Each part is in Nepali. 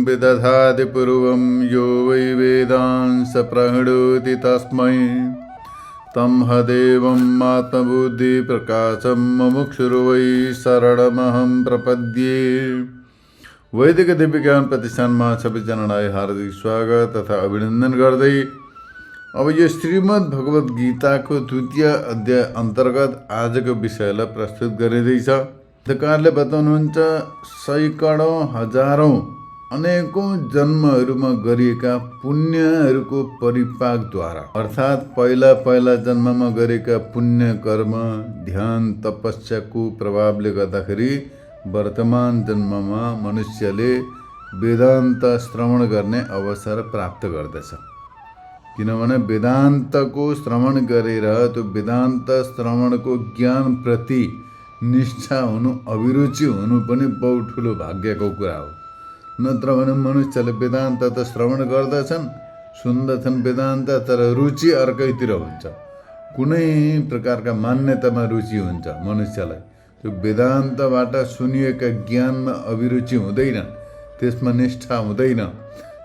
विदधाति पूर्वं यो वै वेदांस प्रणोति तस्मै तं हदेवम् आत्मबुद्धिप्रकाशं मुमुक्षुर्वै शरणमहं प्रपद्ये। वैदिक दिव्य ज्ञान प्रतिष्ठानमा सबैजनालाई हार्दिक स्वागत तथा अभिनन्दन गर्दै अब यो श्रीमद् भगवत गीताको द्वितीय अध्याय अन्तर्गत आजको विषयलाई प्रस्तुत गरिँदैछ। गीताकारले बताउनुहुन्छ सैकडौँ हजारौँ अनेकौं जन्महरूमा गरिएका पुण्यहरूको परिपाकद्वारा अर्थात् पहिला पहिला जन्ममा गरेका पुण्य कर्म ध्यान तपस्याको प्रभावले गर्दाखेरि वर्तमान जन्ममा मनुष्यले वेदान्त श्रवण गर्ने अवसर प्राप्त गर्दछ। किनभने वेदान्तको श्रवण गरेर त्यो वेदान्त श्रवणको ज्ञान प्रति निष्ठा हुनु अभिरुचि हुनु पनि बहुत ठुलो भाग्यको कुरा हो। नत्र भने मनुष्यले वेदान्त त श्रवण गर्दछन् सुन्दछन् वेदान्त तर रुचि अर्कैतिर हुन्छ। कुनै प्रकारका मान्यतामा रुचि हुन्छ मनुष्यलाई। त्यो वेदान्तबाट सुनिएका ज्ञानमा अभिरुचि हुँदैन, त्यसमा निष्ठा हुँदैन।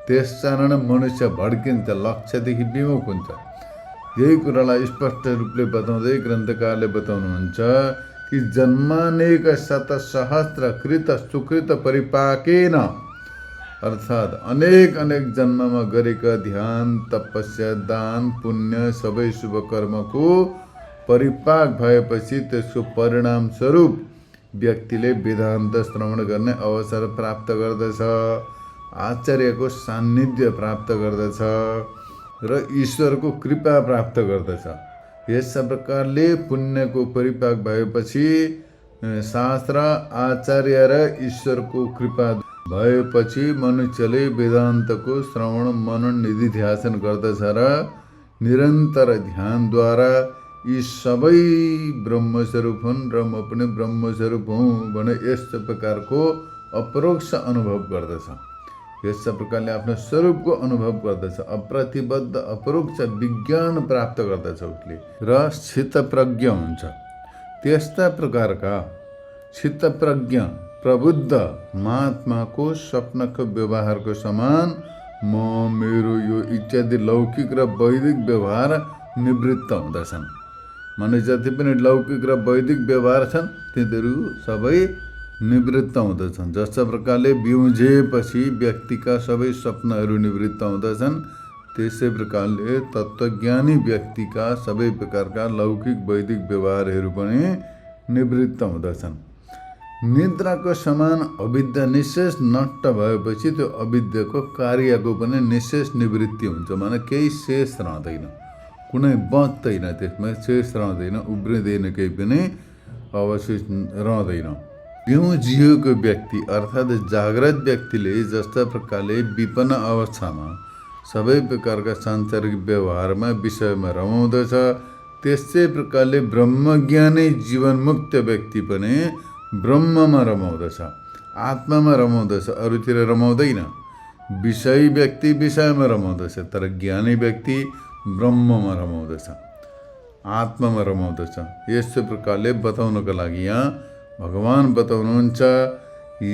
त्यसकारण मनुष्य भड्किन्छ, लक्ष्यदेखि विमुख हुन्छ। यही कुरालाई स्पष्ट रूपले बताउँदै ग्रन्थकारले बताउनुहुन्छ कि जन्मानेक शतसहस्र कृत सुकृत परिपाकेन अर्थात् अनेक अनेक जन्ममा गरेका ध्यान तपस्या दान पुण्य सबै शुभ कर्मको परिपाक भएपछि त्यसको परिणाम स्वरूप व्यक्तिले वेदान्त श्रवण गर्ने अवसर प्राप्त गर्दछ, आचार्यको सान्निध्य प्राप्त गर्दछ र ईश्वरको कृपा प्राप्त गर्दछ। यस प्रकारले पुण्यको परिपाक भएपछि शास्त्र आचार्य र ईश्वरको कृपा भएपछि मनुष्यले वेदान्तको श्रवण मनन निधिध्यासन गर्दछ र निरन्तर ध्यानद्वारा यी सबै ब्रह्मस्वरूप हुन् र म पनि ब्रह्मस्वरूप हुँ भने यस्तो प्रकारको अपरोक्ष अनुभव गर्दछ। यस प्रकारले आफ्नो स्वरूपको अनुभव गर्दछ, अप्रतिबद्ध अपरोक्ष विज्ञान प्राप्त गर्दछ उसले र स्थितप्रज्ञ हुन्छ। त्यस्ता प्रकारका स्थितप्रज्ञ प्रबुद्ध महात्माको स्वप्नको व्यवहारको समान म मेरो यो इत्यादि लौकिक र वैदिक व्यवहार निवृत्त हुँदछन्। माने जति पनि लौकिक र वैदिक व्यवहार छन् तिनीहरू सबै निवृत्त हुँदछन्। जस्तो प्रकारले बिउजेपछि व्यक्तिका सबै स्वप्नहरू निवृत्त हुँदछन् त्यसै प्रकारले तत्त्वज्ञानी व्यक्तिका सबै प्रकारका लौकिक वैदिक व्यवहारहरू पनि निवृत्त हुँदछन्। निद्राको समान अविद्या निशेष नष्ट भएपछि त्यो अविद्याको कार्यको पनि निशेष निवृत्ति हुन्छ। माने केही शेष रहँदैन, कुनै बच्दैन, त्यसमा शेष रहँदैन, उब्रिँदैन, केही पनि अवशेष रहँदैन। बिउजिएको व्यक्ति अर्थात् जागृत व्यक्तिले जस्ता प्रकारले विपन्न अवस्थामा सबै प्रकारका सांसारिक व्यवहारमा विषयमा रमाउँदछ त्यसै प्रकारले ब्रह्मज्ञानी जीवनमुक्त व्यक्ति पनि ब्रह्ममा रमाउँदछ, आत्मामा रमाउँदछ, अरूतिर रमाउँदैन। विषयी व्यक्ति विषयमा रमाउँदछ तर ज्ञानी व्यक्ति ब्रह्ममा रमाउँदछ, आत्मामा रमाउँदछ। यस्तो प्रकारले बताउनको लागि यहाँ भगवान बताउनुहुन्छ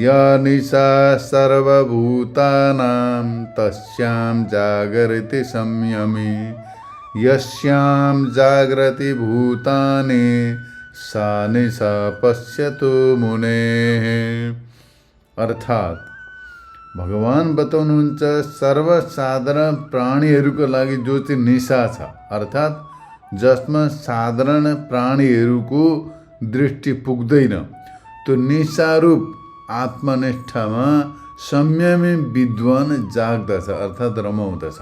या निशा सर्वभूतानां तस्यां जागृति संयमी यस्यां जागृति भूतानि सा निशा पश्यतु मुनेः। अर्थात् भगवान बताउनुहुन्छ सर्वसाधारण प्राणीहरूको लागि जो चाहिँ निशा छ अर्थात् जसमा साधारण प्राणीहरूको दृष्टि पुग्दैन त्यो निशारूप आत्मनिष्ठामा संयमी विद्वान जाग्दछ अर्थात् रमाउँदछ।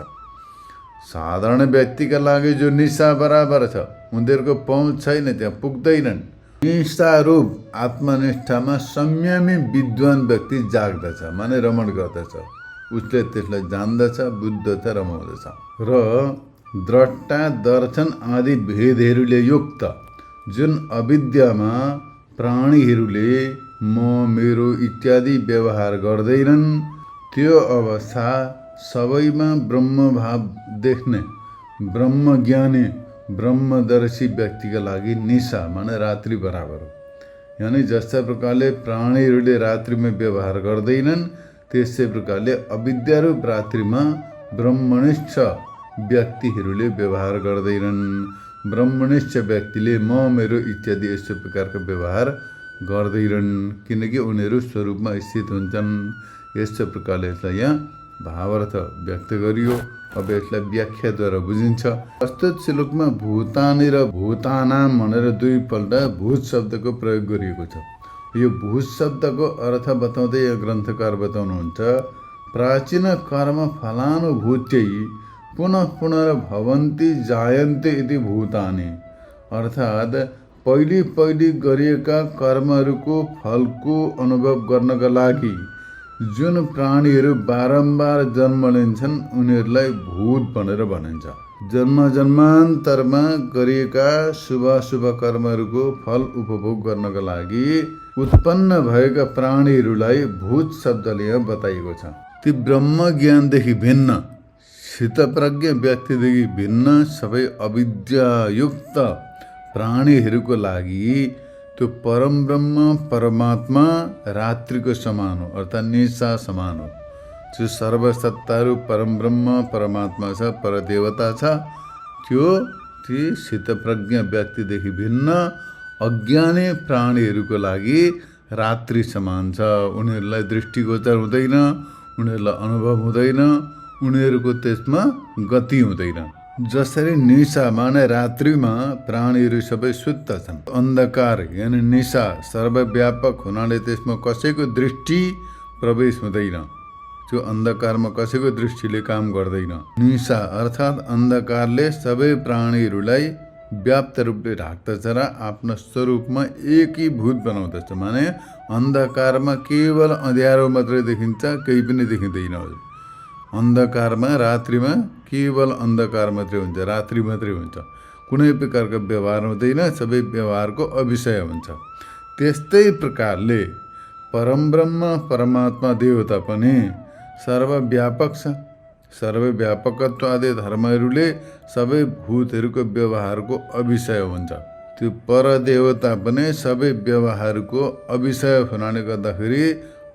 साधारण व्यक्तिका लागि जो निशा बराबर छ उनीहरूको पहुँच छैन, त्यहाँ पुग्दैनन्। निशारूप आत्मनिष्ठामा संयमी विद्वान व्यक्ति जाग्दछ माने रमण गर्दछ, उसले त्यसलाई जान्दछ, बुझ्दछ, रमाउँदछ र द्रष्टा दर्शन आदि भेदहरूले युक्त जुन अविद्यामा प्राणीहरूले म मेरो इत्यादि व्यवहार गर्दैनन् त्यो अवस्था सबैमा ब्रह्मभाव देख्ने ब्रह्मज्ञानी ब्रह्मदर्शी व्यक्तिका लागि निशा माने रात्रि बराबर हो। यानी जस्ता प्रकारले प्राणीहरूले रात्रिमा व्यवहार गर्दैनन् त्यसै प्रकारले अविद्यारूप रात्रिमा ब्रह्मनिष्ठ व्यक्तिहरूले व्यवहार गर्दैनन्। ब्रह्मनिष्ठ व्यक्तिले म मेरो इत्यादि यस्तो प्रकारको व्यवहार गर्दैनन्, किनकि उनीहरू स्वरूपमा स्थित हुन्छन्। यस्तो प्रकारले यसलाई यहाँ भावार्थ व्यक्त गरियो। अब यसलाई व्याख्याद्वारा बुझिन्छ। प्रस्तुत श्लोकमा भूतानि र भूतानाम भनेर दुईपल्ट भूत शब्दको प्रयोग गरिएको छ। यो भूत शब्दको अर्थ बताउँदै यो ग्रन्थकार बताउनुहुन्छ, प्राचीन कर्म फलानुभूत्यै पुनः पुनर्भवन्ति जायन्ते इति भूतानि। अर्थात् पहिले गरिएका कर्महरूको फलको अनुभव गर्नका लागि जुन प्राणीहरू बारम्बार जन्म लिन्छन् उनीहरूलाई भूत भनेर भनिन्छ। जन्मान्तरमा गरिएका शुभ कर्महरूको फल उपभोग गर्नका लागि उत्पन्न भएका प्राणीहरूलाई भूत शब्दले बताइएको छ। ती ब्रह्म ज्ञानदेखि भिन्न, स्थितप्रज्ञ व्यक्तिदेखि भिन्न सबै अविद्यायुक्त प्राणीहरूको लागि त्यो परम ब्रह्म परमात्मा रात्रिको समान हो, अर्थात् निशा समान हो। जो सर्वसत्तारू परम ब्रह्म परमात्मा छ, परदेवता छ, ती स्थितप्रज्ञ व्यक्तिदेखि भिन्न अज्ञानी प्राणीहरूको लागि रात्रि समान छ। उनीहरूलाई दृष्टिगोचर हुँदैन, उनीहरूलाई अनुभव हुँदैन, उनीहरूको त्यसमा गति हुँदैन। जसरी निशा माने रात्रिमा प्राणीहरू सबै सुत्त छन्, अन्धकार यानि निशा सर्वव्यापक हुनाले त्यसमा कसैको दृष्टि प्रवेश हुँदैन, त्यो अन्धकारमा कसैको दृष्टिले काम गर्दैन। निशा अर्थात् अन्धकारले सबै प्राणीहरूलाई व्याप्त रूपले ढाक्दछ र आफ्नो स्वरूपमा एकीभूत बनाउँदछ। माने अन्धकारमा केवल अँध्यारो मात्रै देखिन्छ, केही पनि देखिँदैन। अन्धकारमा रात्रिमा केवल अन्धकार मात्रै हुन्छ, रात्रि मात्रै हुन्छ, कुनै प्रकारको व्यवहार हुँदैन, सबै व्यवहारको अविषय हुन्छ। त्यस्तै प्रकारले परमब्रह्म परमात्मा देवता पनि सर्वव्यापक छ। सर्वव्यापकत्व आदि धर्महरूले सबै भूतहरूको व्यवहारको अविषय हुन्छ। त्यो परदेवता पनि सबै व्यवहारको अविषय हुनाले गर्दाखेरि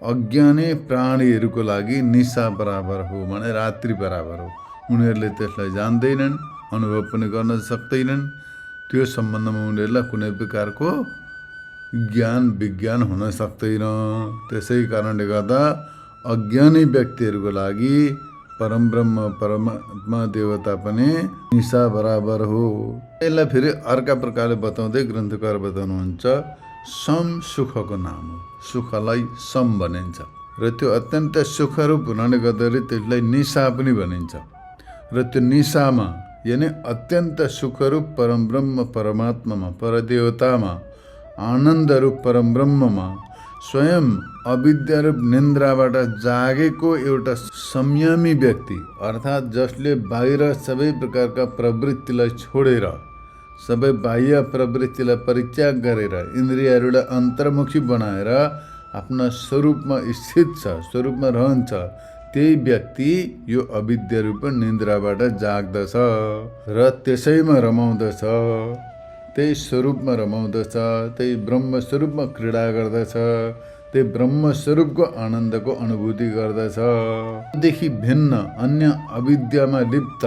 अज्ञानी प्राणीहरूको लागि निशा बराबर हो, माने रात्रि बराबर हो। उनीहरूले त्यसलाई जान्दैनन्, अनुभव पनि गर्न सक्दैनन्। त्यो सम्बन्धमा उनीहरूलाई कुनै प्रकारको ज्ञान विज्ञान हुन सक्दैन। त्यसै कारणले गर्दा अज्ञानी व्यक्तिहरूको लागि परमब्रह्म परमात्मा देवता पनि निशा बराबर हो। यसलाई फेरि अर्का प्रकारले बताउँदै ग्रन्थकार बताउनुहुन्छ, सम सुखको नाम हो। सुखलाई सम भनिन्छ र त्यो अत्यन्त सुखरूप हुनाले गर्दाखेरि त्यसलाई निशा पनि भनिन्छ। र त्यो निशामा यानि अत्यन्त सुखरूप परमब्रह्म परमात्मामा, परदेवतामा, आनन्दरूप परमब्रह्ममा स्वयं अविद्यारूप निन्द्राबाट जागेको एउटा संयमी व्यक्ति, अर्थात् जसले बाहिर सबै प्रकारका प्रवृत्तिलाई छोडेर, सबै बाह्य प्रवृत्तिलाई परित्याग गरेर इन्द्रियहरूलाई अन्तर्मुखी बनाएर आफ्ना स्वरूपमा स्थित छ, स्वरूपमा रहन्छ, त्यही व्यक्ति यो अविद्यारूप निन्द्राबाट जाग्दछ र त्यसैमा रमाउँदछ, त्यही स्वरूपमा रमाउँदछ, त्यही ब्रह्मस्वरूपमा क्रीडा गर्दछ, त्यही ब्रह्मस्वरूपको आनन्दको अनुभूति गर्दछ। देखि भिन्न अन्य अविद्यामा लिप्त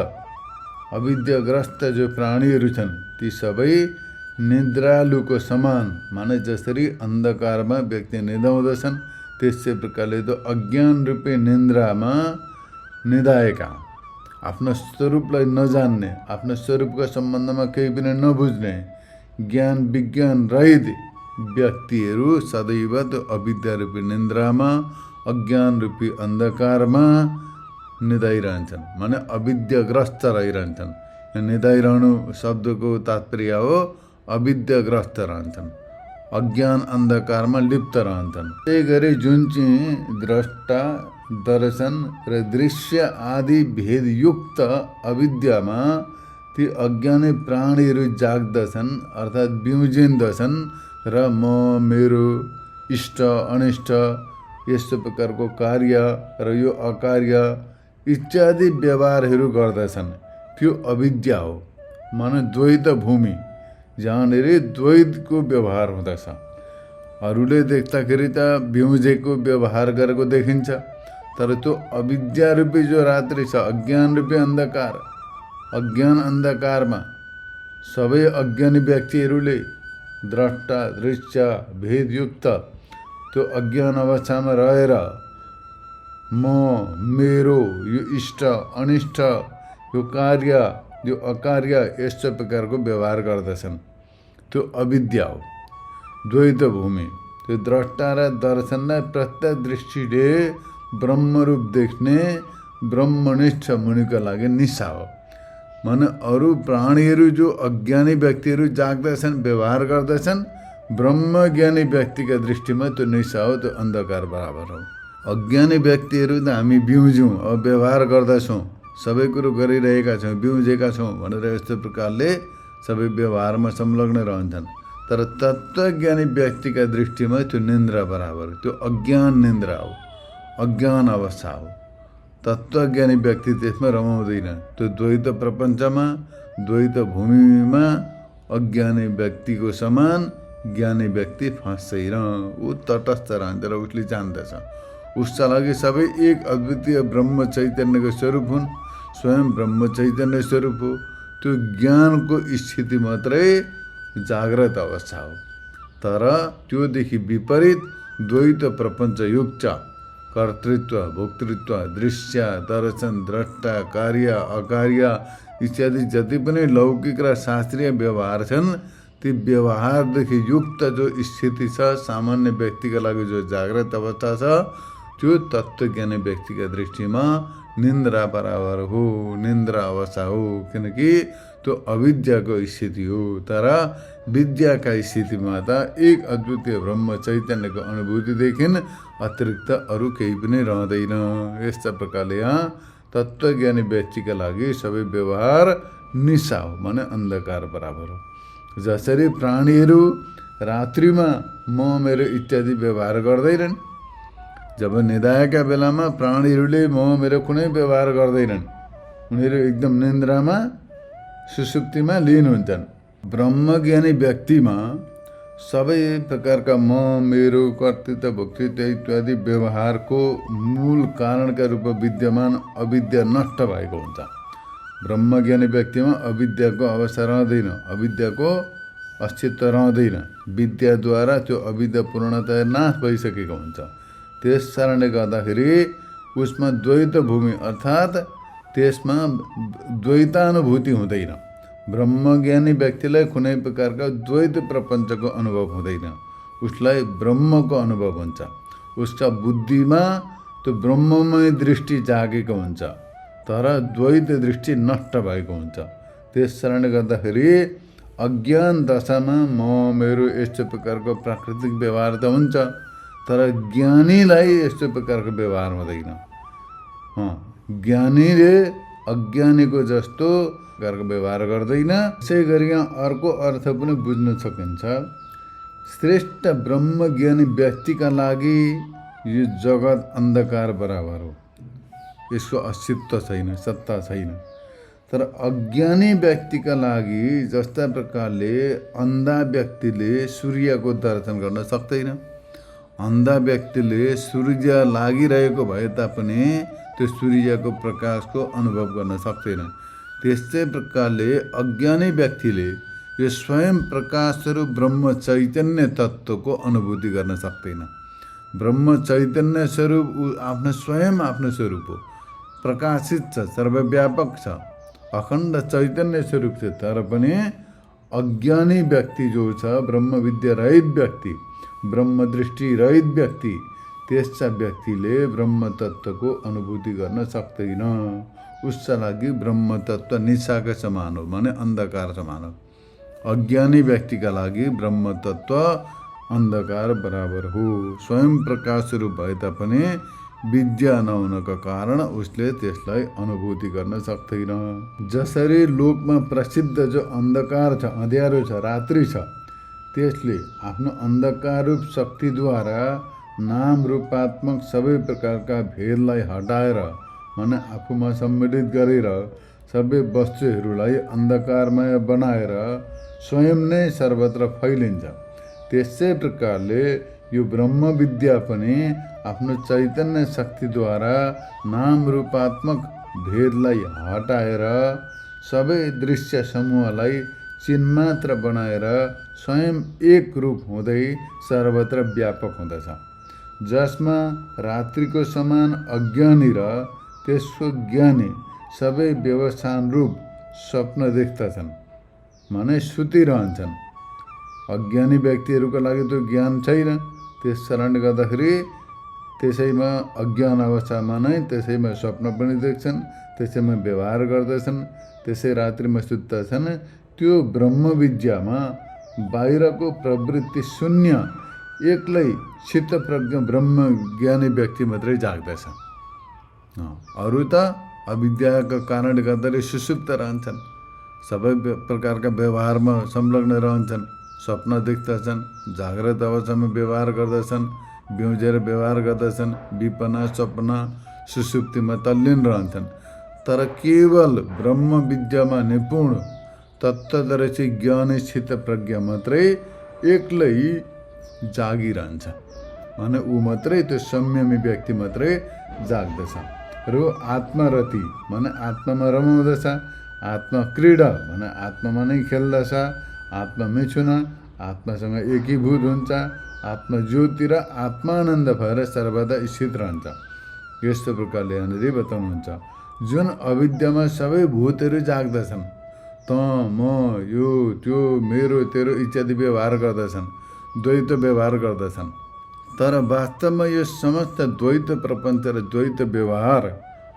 अविद्याग्रस्त जो प्राणीहरू छन् ती सबै निद्रालुको समान, माने जसरी अन्धकारमा व्यक्ति निदाउँदछन् त्यसै प्रकारले त अज्ञान रूपी निन्द्रामा निदाएका, आफ्नो स्वरूपलाई नजान्ने, आफ्नो स्वरूपको सम्बन्धमा केही पनि नबुझ्ने, ज्ञान विज्ञान रहित व्यक्तिहरू सदैव त्यो अविद्यारूपी निन्द्रामा, अज्ञान रूपी अन्धकारमा निदाइरहन्छन्, माने अविद्याग्रस्त रहिरहन्छन्। निदाइरहनु शब्दको तात्पर्य हो अविद्याग्रस्त रहन्छन्, अज्ञान अन्धकारमा लिप्त रहन्छन्। त्यही गरी जुन चाहिँ द्रष्टा दर्शन र दृश्य आदि भेदयुक्त अविद्यामा ती अज्ञानी प्राणीहरू जाग्दछन्, अर्थात् बिउजिन्दछन् र म मेरो इष्ट अनिष्ट यस्तो प्रकारको कार्य र यो अकार्य इत्यादि व्यवहारहरू गर्दछन्, त्यो अविद्या हो। माने द्वैत भूमि, जहाँनिर द्वैतको व्यवहार हुँदछ। अरूले देख्दाखेरि त बिउजेको व्यवहार गरेको देखिन्छ, तर त्यो अविद्या रूपी जो रात्रि छ, अज्ञान रूपी अन्धकार, अज्ञान अन्धकारमा सबै अज्ञानी व्यक्तिहरूले द्रष्टा दृश्य भेदयुक्त त्यो अज्ञान अवस्थामा रहेर म, मेरो, यो इष्ट अनिष्ट, यो कार्य यो अकार्य यस्तो प्रकारको व्यवहार गर्दछन्। त्यो अविद्या हो, द्वैत भूमि। त्यो द्रष्टा र दर्शनलाई प्रत्यक्ष दृष्टिले ब्रह्मरूप देख्ने ब्रह्मनिष्ठ मुनिका लागि निशा हो। माने अरू प्राणीहरू जो अज्ञानी व्यक्तिहरू जाग्दछन्, व्यवहार गर्दछन्, ब्रह्मज्ञानी व्यक्तिका दृष्टिमा त्यो निशा हो, त्यो अन्धकार बराबर हो। अज्ञानी व्यक्तिहरू त हामी बिउज्यौँ, अब व्यवहार गर्दछौँ, सबै कुरो गरिरहेका छौँ, बिउजेका छौँ भनेर यस्तो प्रकारले सबै व्यवहारमा संलग्न रहन्छन्। तर तत्त्वज्ञानी व्यक्तिका दृष्टिमा त्यो निन्द्रा बराबर, त्यो अज्ञान निन्द्रा हो, अज्ञान अवस्था हो। तत्त्वज्ञानी व्यक्ति त्यसमा रमाउँदैन। त्यो द्वैत प्रपञ्चमा, द्वैत भूमिमा अज्ञानी व्यक्तिको समान ज्ञानी व्यक्ति फँस्दैन। ऊ तटस्थ रहन्छ र उसले जान्दछ। उसका लागि सबै एक अद्वितीय ब्रह्म चैतन्यको स्वरूप हुन्, स्वयं ब्रह्म चैतन्य स्वरूप हो। त्यो ज्ञानको स्थिति मात्रै जाग्रत अवस्था हो। तर त्योदेखि विपरीत द्वैत प्रपञ्चयुक्त कर्तृत्व, भोक्तृत्व, दृश्य, दर्शन, द्रष्टा, कार्य, अकार्य इत्यादि जति पनि लौकिक र शास्त्रीय व्यवहार छन्, ती व्यवहारदेखि युक्त जो स्थिति छ, सामान्य व्यक्तिका लागि जो जाग्रत अवस्था छ, त्यो तत्त्वज्ञानी व्यक्तिका दृष्टिमा निन्द्रा बराबर हो, निन्द्रा अवस्था हो। किनकि त्यो अविद्याको स्थिति हो। तर विद्याका स्थितिमा त एक अद्वितीय ब्रह्म चैतन्यको अनुभूतिदेखि अतिरिक्त अरू केही पनि रहँदैन। यस्ता प्रकारले यहाँ तत्त्वज्ञानी व्यक्तिका लागि सबै व्यवहार निशा हो, माने अन्धकार बराबर हो। जसरी प्राणीहरू रात्रिमा म, मेरो इत्यादि व्यवहार गर्दैनन्, जब निदाएका बेलामा प्राणीहरूले म, मेरो कुनै व्यवहार गर्दैनन्। उनीहरू एकदम निन्द्रामा, सुसुप्तिमा लीन हुन्छन्। ब्रह्मज्ञानी व्यक्तिमा सबै प्रकारका म, मेरो, कर्तृत्व, भोक्तृत्व इत्यादि व्यवहारको मूल कारणका रूपमा विद्यमान अविद्या नष्ट भएको हुन्छ। ब्रह्मज्ञानी व्यक्तिमा अविद्याको अवस्था रहँदैन, अविद्याको अस्तित्व रहँदैन। विद्याद्वारा त्यो अविद्या पूर्णतया नाश भइसकेको हुन्छ। त्यस कारणले गर्दाखेरि उसमा द्वैत भूमि अर्थात् त्यसमा द्वैतानुभूति हुँदैन। ब्रह्मज्ञानी व्यक्तिलाई कुनै प्रकारका द्वैत प्रपञ्चको अनुभव हुँदैन, उसलाई ब्रह्मको अनुभव हुन्छ। उसका बुद्धिमा त्यो ब्रह्ममय दृष्टि जागेको हुन्छ, तर द्वैत दृष्टि नष्ट भएको हुन्छ। त्यस कारणले गर्दाखेरि अज्ञान दशामा म, मेरो यस्तो प्रकारको प्राकृतिक व्यवहार त हुन्छ, तर ज्ञानीलाई यस्तो प्रकारको व्यवहार हुँदैन। ज्ञानीले अज्ञानीको जस्तो प्रकारको व्यवहार गर्दैन। त्यसै गरी यहाँ अर्को अर्थ पनि बुझ्न सकिन्छ। श्रेष्ठ ब्रह्मज्ञानी व्यक्तिका लागि यो जगत अन्धकार बराबर हो, यसको अस्तित्व छैन, सत्ता छैन। तर अज्ञानी व्यक्तिका लागि जस्ता प्रकारले अन्धा व्यक्तिले सूर्यको दर्शन गर्न सक्दैन, अन्धा व्यक्तिले सूर्य लागिरहेको भए तापनि त्यो सूर्यको प्रकाशको अनुभव गर्न सक्दैन। त्यस्तै प्रकारले अज्ञानी व्यक्तिले यो स्वयं प्रकाश स्वरूप ब्रह्म चैतन्य तत्त्वको अनुभूति गर्न सक्दैन। ब्रह्म चैतन्य स्वरूप आफ्नो स्वयं आफ्नो स्वरूप हो, प्रकाशित छ, सर्वव्यापक छ, अखण्ड चैतन्य स्वरूप छ। तर पनि अज्ञानी व्यक्ति जो छ, ब्रह्म विद्या रहित व्यक्ति, ब्रह्म दृष्टि रहित व्यक्ति, त्यस्ता व्यक्तिले ब्रह्म तत्त्वको अनुभूति गर्न सक्दैन। उसका लागि ब्रह्म तत्त्व निशाका समान हो, माने अन्धकार समान हो। अज्ञानी व्यक्तिका लागि ब्रह्म तत्त्व अन्धकार बराबर हो। स्वयं प्रकाश स्वरूप भए तापनि विद्या नहुनको कारण उसले त्यसलाई अनुभूति गर्न सक्दैन। जसरी लोकमा प्रसिद्ध जो अन्धकार छ, अँध्यारो छ, रात्रि छ, त्यसले आफ्नो अन्धकार रूप शक्तिद्वारा नाम रूपात्मक सबै प्रकारका भेदलाई हटाएर, माने आफूमा सम्मिलित गरेर सबै वस्तुहरूलाई अन्धकारमय बनाएर स्वयं नै सर्वत्र फैलिन्छ। त्यसै प्रकारले यो ब्रह्म विद्या पनि आफ्नो चैतन्य शक्तिद्वारा नाम रूपात्मक भेदलाई हटाएर सबै दृश्य समूहलाई चिन्मात्र बनाएर स्वयं एक रूप हुँदै सर्वत्र व्यापक हुँदछ, जसमा रात्रिको समान अज्ञानी र त्यसको ज्ञानी सबै व्यवस्थान रूप स्वप्न देख्दछन्, माने सुतिरहन्छन्। अज्ञानी व्यक्तिहरूको लागि त्यो ज्ञान छैन, त्यस कारणले गर्दाखेरि त्यसैमा अज्ञान अवस्थामा नै त्यसैमा स्वप्न पनि देख्छन्, त्यसैमा व्यवहार गर्दछन्, त्यसै रात्रिमा सुत्दछन्। त्यो ब्रह्म विद्यामा बाहिरको प्रवृत्ति शून्य एक्लै चित्तप्रज्ञ ब्रह्म ज्ञानी व्यक्ति मात्रै जाग्दछ। अरू त अविद्याको कारणले गर्दाखेरि सुसुप्त रहन्छन्, सबै प्रकारका व्यवहारमा संलग्न रहन्छन्, स्वप्न देख्दछन्, जाग्रत अवस्थामा व्यवहार गर्दछन्, ब्युजेर व्यवहार गर्दछन्, विपना सपना सुसुप्तिमा तल्लीन रहन्छन्। तर केवल ब्रह्म विद्यामा निपुण तत्त्वदर्शी ज्ञानी चित्त प्रज्ञा मात्रै एक्लै जागिरहन्छ, भने ऊ मात्रै त्यो संयमी व्यक्ति मात्रै जाग्दछ। र आत्मरति भने आत्मामा रमाउँदछ, आत्मा क्रीडा भने आत्मामा नै खेल्दछ, आत्मा मिछुन आत्मासँग एकीभूत हुन्छ, आत्मा ज्योति र आत्मानन्द भएर सर्वदा स्थित रहन्छ। यस्तो प्रकारले यहाँनिर बताउनुहुन्छ, जुन अविद्यामा सबै भूतहरू जाग्दछन्, त म यो त्यो मेरो तेरो इत्यादि व्यवहार गर्दछन्, द्वैत व्यवहार गर्दछन्। तर वास्तवमा यो समस्त द्वैत प्रपञ्च र द्वैत व्यवहार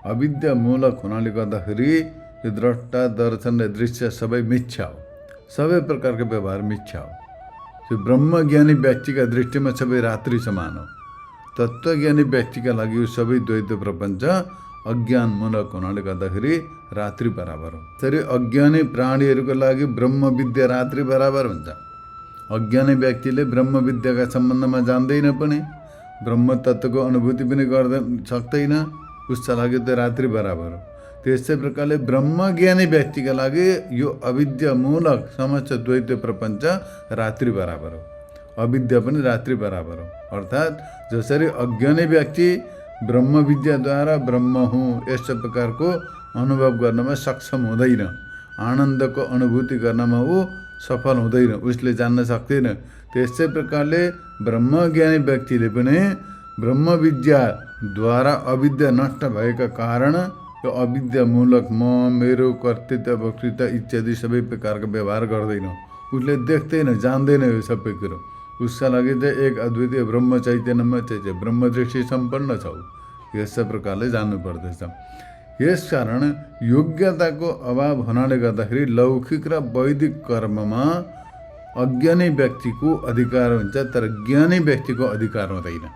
अविद्या मूलक हुनाले गर्दाखेरि यो द्रष्टा दर्शन र दृश्य सबै मिथ्या हो, सबै प्रकारको व्यवहार मिथ्या हो। त्यो ब्रह्मज्ञानी व्यक्तिका दृष्टिमा सबै रात्रि समान हो, तत्त्वज्ञानी व्यक्तिका लागि यो सबै द्वैत प्रपञ्च अज्ञान मूलक हुनाले गर्दाखेरि रात्रि बराबर हो। त्यसरी अज्ञानी प्राणीहरूको लागि ब्रह्म विद्या रात्रि बराबर हुन्छ। अज्ञानी व्यक्तिले ब्रह्म विद्याका सम्बन्धमा जान्दैन पनि, ब्रह्म तत्त्वको अनुभूति पनि गर्न सक्दैन, उसका लागि त रात्रि बराबर हो। त्यस्तै प्रकारले ब्रह्मज्ञानी व्यक्तिका लागि यो अविद्या मूलक समस्त द्वैत प्रपञ्च रात्रि बराबर हो, अविद्या पनि रात्रि बराबर हो। अर्थात् जसरी अज्ञानी व्यक्ति ब्रह्म विद्याद्वारा ब्रह्म हुँ यस्तो प्रकारको अनुभव गर्नमा सक्षम हुँदैन, आनन्दको अनुभूति गर्नमा ऊ सफल हुँदैन, उसले जान्न सक्दैन। त्यस्तै प्रकारले ब्रह्मज्ञानी व्यक्तिले पनि ब्रह्म विद्याद्वारा अविद्या नष्ट भएका कारण यो अविद्यामूलक म मेरो कर्तृत्व वक्तृत्व इत्यादि सबै प्रकारको व्यवहार गर्दैन, उसले देख्दैन, जान्दैन यो सबै कुरो। उसका लागि चाहिँ एक अद्वितीय ब्रह्म चैतन्यमा चाहिँ ब्रह्मदृष्टि सम्पन्न छ, यस्तो प्रकारले जान्नु पर्दछ। यसकारण योग्यताको अभाव हुनाले गर्दाखेरि लौकिक र वैदिक कर्ममा अज्ञानी व्यक्तिको अधिकार हुन्छ, तर ज्ञानी व्यक्तिको अधिकार हुँदैन।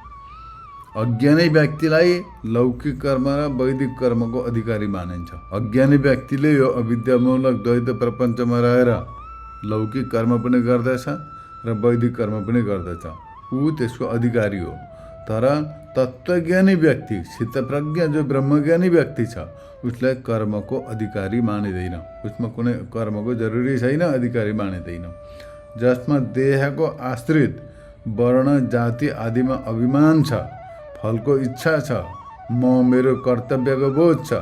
अज्ञानी व्यक्तिलाई लौकिक कर्म र वैदिक कर्मको अधिकारी मानिन्छ। अज्ञानी व्यक्तिले यो अविद्यामूलक द्वैत प्रपञ्चमा रहेर लौकिक कर्म पनि गर्दछ र वैदिक कर्म पनि गर्दछ, ऊ त्यसको अधिकारी हो। तर तत्त्वज्ञानी व्यक्ति चित्तप्रज्ञ जो ब्रह्मज्ञानी व्यक्ति छ उसलाई कर्मको अधिकारी मानिँदैन, उसमा कुनै कर्मको जरुरी छैन, अधिकारी मानिँदैन। जसमा देहको आश्रित वर्ण जाति आदिमा अभिमान छ, फलको इच्छा छ, म मेरो कर्तव्यको बोध छ,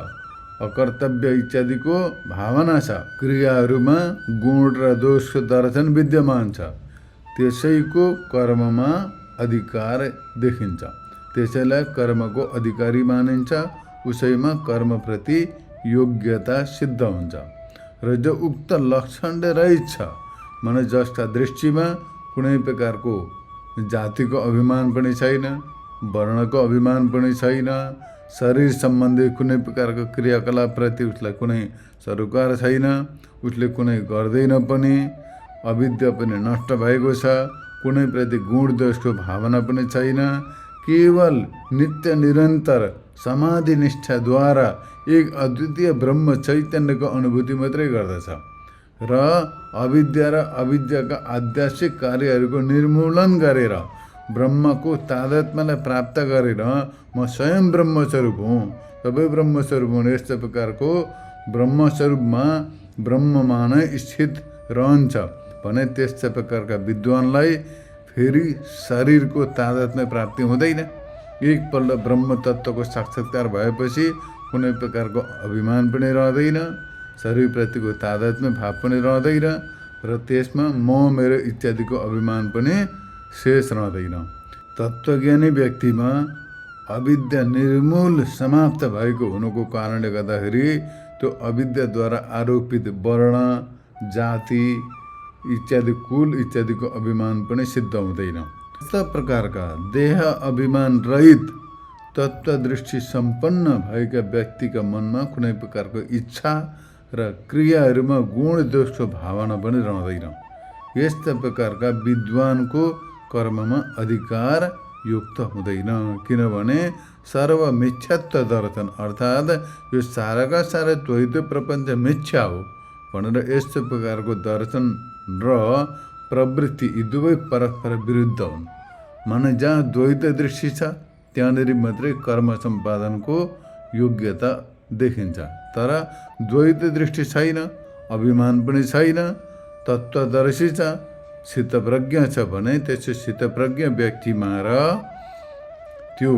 अकर्तव्य इत्यादिको भावना छ, क्रियाहरूमा गुण र दोषको दर्शन विद्यमान छ, त्यसैको कर्ममा अधिकार देखिन्छ, त्यसैलाई कर्मको अधिकारी मानिन्छ, उसैमा कर्मप्रति योग्यता सिद्ध हुन्छ। र जो उक्त लक्षणले रहित छ, माने जसका दृष्टिमा कुनै प्रकारको जातिको अभिमान पनि छैन, वर्णको अभिमान पनि छैन, शरीर सम्बन्धी कुनै प्रकारको क्रियाकलापप्रति उसलाई कुनै सरोकार छैन, उसले कुनै गर्दैन पनि, अविद्या पनि नष्ट भएको छ, कुनै प्रति गुण दोषको भावना पनि छैन, केवल नित्य निरन्तर समाधि निष्ठाद्वारा एक अद्वितीय ब्रह्म चैतन्यको अनुभूति मात्रै गर्दछ र अविद्या र अविद्याका आध्यात्मिक कार्यहरूको निर्मूलन गरेर ब्रह्मको तादात्म्यलाई प्राप्त गरेर म स्वयं ब्रह्मस्वरूप हुँ, सबै ब्रह्मस्वरूप हुँ, यस्तो प्रकारको ब्रह्मस्वरूपमा ब्रह्ममा नै स्थित रहन्छ भने त्यस्तो प्रकारका विद्वानलाई फेरि शरीरको तादात्म्य प्राप्ति हुँदैन। एकपल्ट ब्रह्म तत्त्वको साक्षात्कार भएपछि कुनै प्रकारको अभिमान पनि रहँदैन, शरीरप्रतिको तादात्म्य भाव पनि रहँदैन र त्यसमा म मेरो इत्यादिको अभिमान पनि शेष रहँदैन। तत्त्वज्ञानी व्यक्तिमा अविद्या निर्मूल समाप्त भएको हुनुको कारणले गर्दाखेरि त्यो अविद्याद्वारा आरोपित वर्ण, जाति इत्यादि कुल इत्यादिको अभिमान पनि सिद्ध हुँदैन। यस्ता प्रकारका देह अभिमान रहित तत्त्वदृष्टि सम्पन्न भएका व्यक्तिका मनमा कुनै प्रकारको इच्छा र क्रियाहरूमा गुण दोषको भावना पनि रहँदैन। यस्ता प्रकारका विद्वानको कर्ममा अधिकार युक्त हुँदैन, किनभने सर्व मिथ्यात्व दर्शन अर्थात् यो साराका सारा द्वैत प्रपञ्च मिथ्या हो भनेर यस्तो प्रकारको दर्शन र प्रवृत्ति यी दुवै परस्पर विरुद्ध हुन्। माने जहाँ द्वैत दृष्टि छ त्यहाँनिर मात्रै कर्म सम्पादनको योग्यता देखिन्छ, तर द्वैत दृष्टि छैन, अभिमान पनि छैन, तत्त्वदर्शी छ, सितप्रज्ञ छ भने त्यसो सितप्रज्ञ व्यक्तिमा र त्यो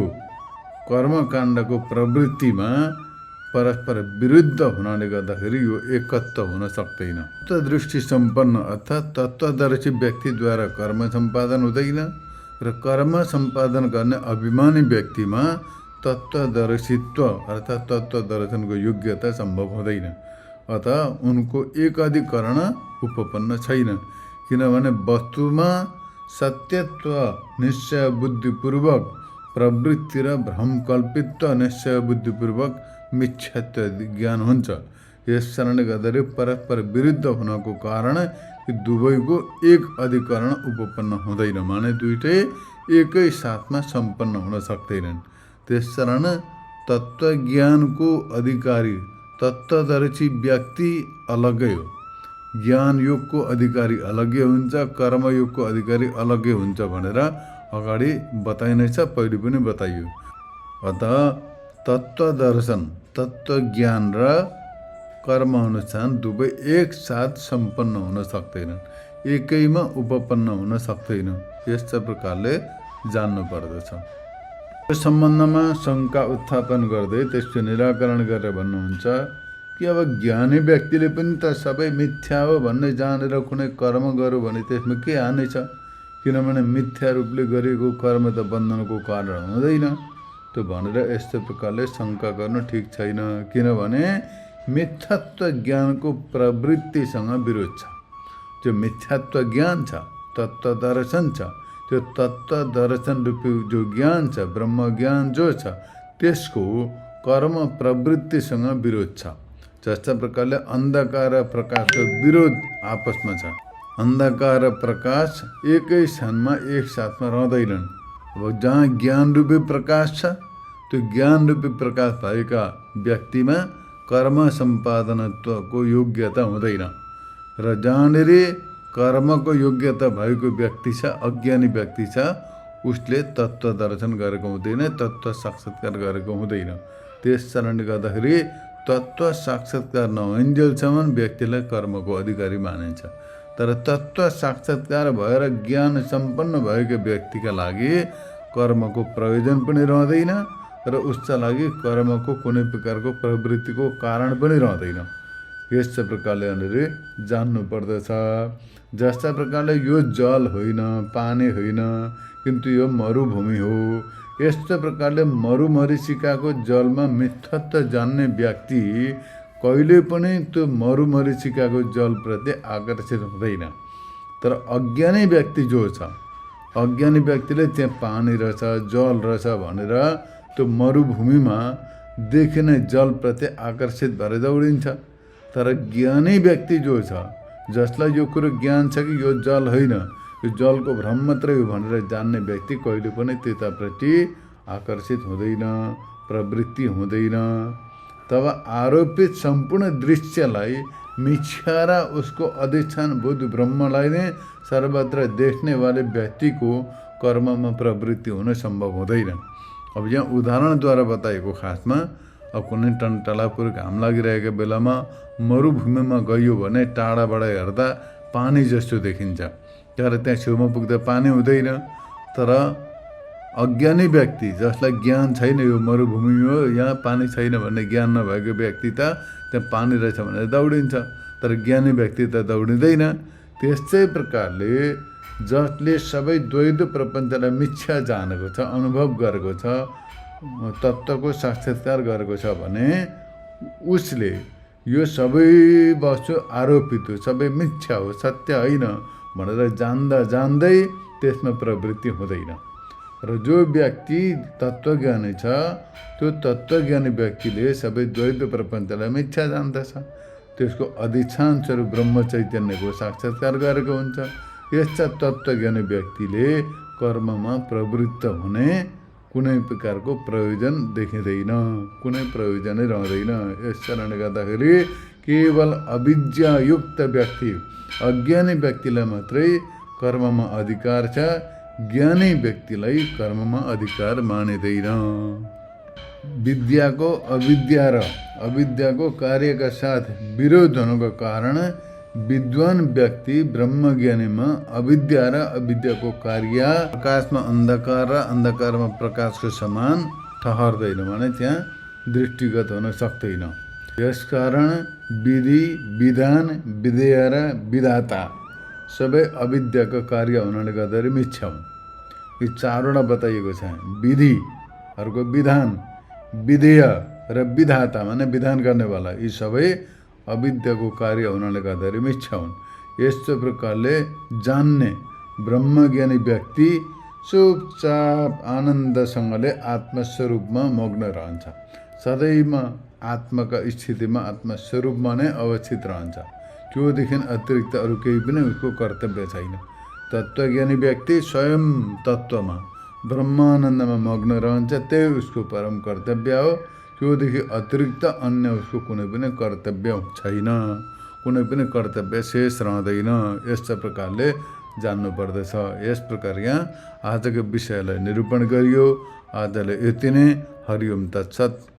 कर्मकाण्डको प्रवृत्तिमा परस्पर विरुद्ध हुनाले गर्दाखेरि यो एकत्व हुन सक्दैन। तत्त्वदृष्टि सम्पन्न अर्थात् तत्त्वदर्शी व्यक्तिद्वारा कर्म सम्पादन हुँदैन र कर्म सम्पादन गर्ने अभिमानी व्यक्तिमा तत्त्वदर्शित्व अर्थात् तत्त्वदर्शनको योग्यता सम्भव हुँदैन। अतः उनको एकाधिकरण उपपन्न छैन, किनभने वस्तुमा सत्यत्व निश्चय बुद्धिपूर्वक प्रवृत्ति र भ्रमकल्पित्व निश्चय बुद्धिपूर्वक मिथ्यात्व ज्ञान हुन्छ। यस कारणले गर्दाखेरि परस्पर विरुद्ध हुनको कारण दुवैको एक अधिकरण उपपन्न हुँदैन, माने दुईटै एकै साथमा सम्पन्न हुन सक्दैनन्। त्यसकारण तत्त्वज्ञानको अधिकारी तत्त्वदर्शी व्यक्ति अलग्गै हो, ज्ञान योगको अधिकारी अलग्गै हुन्छ, कर्मयोगको अधिकारी अलग्गै हुन्छ भनेर अगाडि बताइनै छ, पहिले पनि बताइयो। अतः तत्त्वदर्शन तत्त्वज्ञान र कर्म अनुष्ठान दुवै एकसाथ सम्पन्न हुन सक्दैनन्, एकैमा उपपन्न हुन सक्दैन। यस्ता प्रकारले जान्नु पर्दछ। यस सम्बन्धमा शङ्का उत्थापन गर्दै त्यसको निराकरण गरेर भन्नुहुन्छ कि अब ज्ञानी व्यक्तिले पनि त सबै मिथ्या हो भन्ने जानेर कुनै कर्म गर्यो भने त्यसमा के हानि छ, किनभने मिथ्या रूपले गरेको कर्म त बन्धनको कारण हुँदैन। त्यो भनेर यस्तो प्रकारले शङ्का गर्नु ठिक छैन, किनभने मिथ्यात्व ज्ञानको प्रवृत्तिसँग विरोध छ। त्यो मिथ्यात्व ज्ञान छ, तत्त्वदर्शन छ, त्यो तत्त्वदर्शन रूपी जो ज्ञान छ, ब्रह्म ज्ञान जो छ, त्यसको कर्म प्रवृत्तिसँग विरोध छ। जस्ता प्रकारले अन्धकार र प्रकाशको विरोध आपसमा छ। अन्धकार र प्रकाश एकै स्थानमा एक साथमा रहँदैनन्। अब जहाँ ज्ञान रूपी प्रकाश छ त्यो ज्ञान रूपी प्रकाश भएका व्यक्तिमा कर्म सम्पादनत्वको योग्यता हुँदैन र जहाँनिर कर्मको योग्यता भएको व्यक्ति छ, अज्ञानी व्यक्ति छ, उसले तत्त्व दर्शन गरेको हुँदैन, तत्त्व साक्षात्कार गरेको हुँदैन। त्यस कारणले गर्दाखेरि तत्त्व साक्षात्कार नहुन्जेलसम्म व्यक्तिलाई कर्मको अधिकारी मानिन्छ, तर तत्त्व साक्षात्कार भएर ज्ञान सम्पन्न भएको व्यक्तिका लागि कर्मको प्रयोजन पनि रहँदैन र उसका लागि कर्मको कुनै प्रकारको प्रवृत्तिको कारण पनि रहँदैन। यस प्रकारले जान्नु पर्दछ। जस्ता प्रकारले यो जल होइन, पानी होइन, किन्तु यो मरुभूमि हो। यस्तो प्रकारले मरुमरीचिकाको जलमा मिथ्यात्व जान्ने व्यक्ति कहिले पनि त्यो मरुमरीचिकाको जलप्रति आकर्षित हुँदैन। तर अज्ञानी व्यक्ति जो छ, अज्ञानी व्यक्तिले त्यहाँ पानी रहेछ, जल रहेछ भनेर त्यो मरुभूमिमा देखिने जलप्रति आकर्षित भएर दौडिन्छ। तर ज्ञानी व्यक्ति जो छ, जसलाई यो कुरो ज्ञान छ कि यो जल होइन, यो जलको भ्रम मात्रै हो भनेर जान्ने व्यक्ति कहिले पनि त्यताप्रति आकर्षित हुँदैन, प्रवृत्ति हुँदैन। तब आरोपित सम्पूर्ण दृश्यलाई मिथ्या र उसको अधिष्ठान बुद्ध ब्रह्मलाई नै सर्वत्र देख्नेवाले व्यक्तिको कर्ममा प्रवृत्ति हुन सम्भव हुँदैन। अब यहाँ उदाहरणद्वारा बताएको खासमा अब कुनै टन्टलापुर घाम लागिरहेको बेलामा मरुभूमिमा गयो भने टाढाबाट हेर्दा पानी जस्तो देखिन्छ, तर त्यहाँ छेउमा पुग्दा पानी हुँदैन। तर अज्ञानी व्यक्ति जसलाई ज्ञान छैन, यो मरुभूमि हो, यहाँ पानी छैन भन्ने ज्ञान नभएको व्यक्ति त त्यहाँ पानी रहेछ भनेर दौडिन्छ, तर ज्ञानी व्यक्ति त दौडिँदैन। त्यस्तै प्रकारले जसले सबै द्वैत प्रपञ्चलाई मिथ्या जानेको छ, अनुभव गरेको छ, तत्त्वको साक्षात्कार गरेको छ भने उसले यो सबै वस्तु आरोपित हो, सबै मिथ्या हो, सत्य होइन भनेर जान्दा जान्दै त्यसमा प्रवृत्ति हुँदैन। र जो व्यक्ति तत्त्वज्ञानी छ त्यो तत्त्वज्ञानी व्यक्तिले सबै द्वैत प्रपञ्चलाई मिथ्या जान्दछ। त्यसको अधिष्ठान स्वरूप ब्रह्म चैतन्यको साक्षात्कार गरेको हुन्छ। यस्ता तत्त्वज्ञानी व्यक्तिले कर्ममा प्रवृत्त हुने कुनै प्रकारको प्रयोजन देखिँदैन, कुनै प्रयोजनै रहँदैन। यस कारणले गर्दाखेरि केवल अविद्यायुक्त व्यक्ति, अज्ञानी व्यक्तिलाई मात्रै कर्ममा अधिकार छ, ज्ञानी व्यक्तिलाई कर्ममा अधिकार मानिँदैन। विद्याको अविद्या र अविद्याको कार्यका साथ विरोध हुनुको कारण विद्वान व्यक्ति ब्रह्मज्ञानीमा अविद्या र अविद्याको कार्य प्रकाशमा अन्धकार र अन्धकारमा प्रकाशको समान ठहर्दैन, भने त्यहाँ दृष्टिगत हुन सक्दैन। यसकारण विधि, विधान, विधेय र विधाता सबै अविद्याको कार्य हुनाले गर्दाखेरि मिथ्या हुन्। यी चारवटा बताइएको छ। विधि, अर्को विधान, विधेय र विधाता माने विधान गर्नेवाला, यी सबै अविद्याको कार्य हुनाले गर्दाखेरि मिथ्या हुन्। यस्तो प्रकारले जान्ने ब्रह्मज्ञानी व्यक्ति चुपचाप आनन्दसँगले आत्मस्वरूपमा मग्न रहन्छ। सदैव आत्माका स्थितिमा, आत्मस्वरूपमा नै अवस्थित रहन्छ। त्योदेखि अतिरिक्त अरू केही पनि उसको कर्तव्य छैन। तत्त्वज्ञानी व्यक्ति स्वयं तत्त्वमा ब्रह्मानन्दमा मग्न रहन्छ, त्यही उसको परम कर्तव्य हो। त्योदेखि अतिरिक्त अन्य उसको कुनै पनि कर्तव्य छैन, कुनै पनि कर्तव्य शेष रहँदैन। यस्ता प्रकारले जान्नु पर्दछ। यस प्रकार यहाँ आजको विषयलाई निरूपण गरियो। आजलाई यति नै। हरि ओम तत्सत्।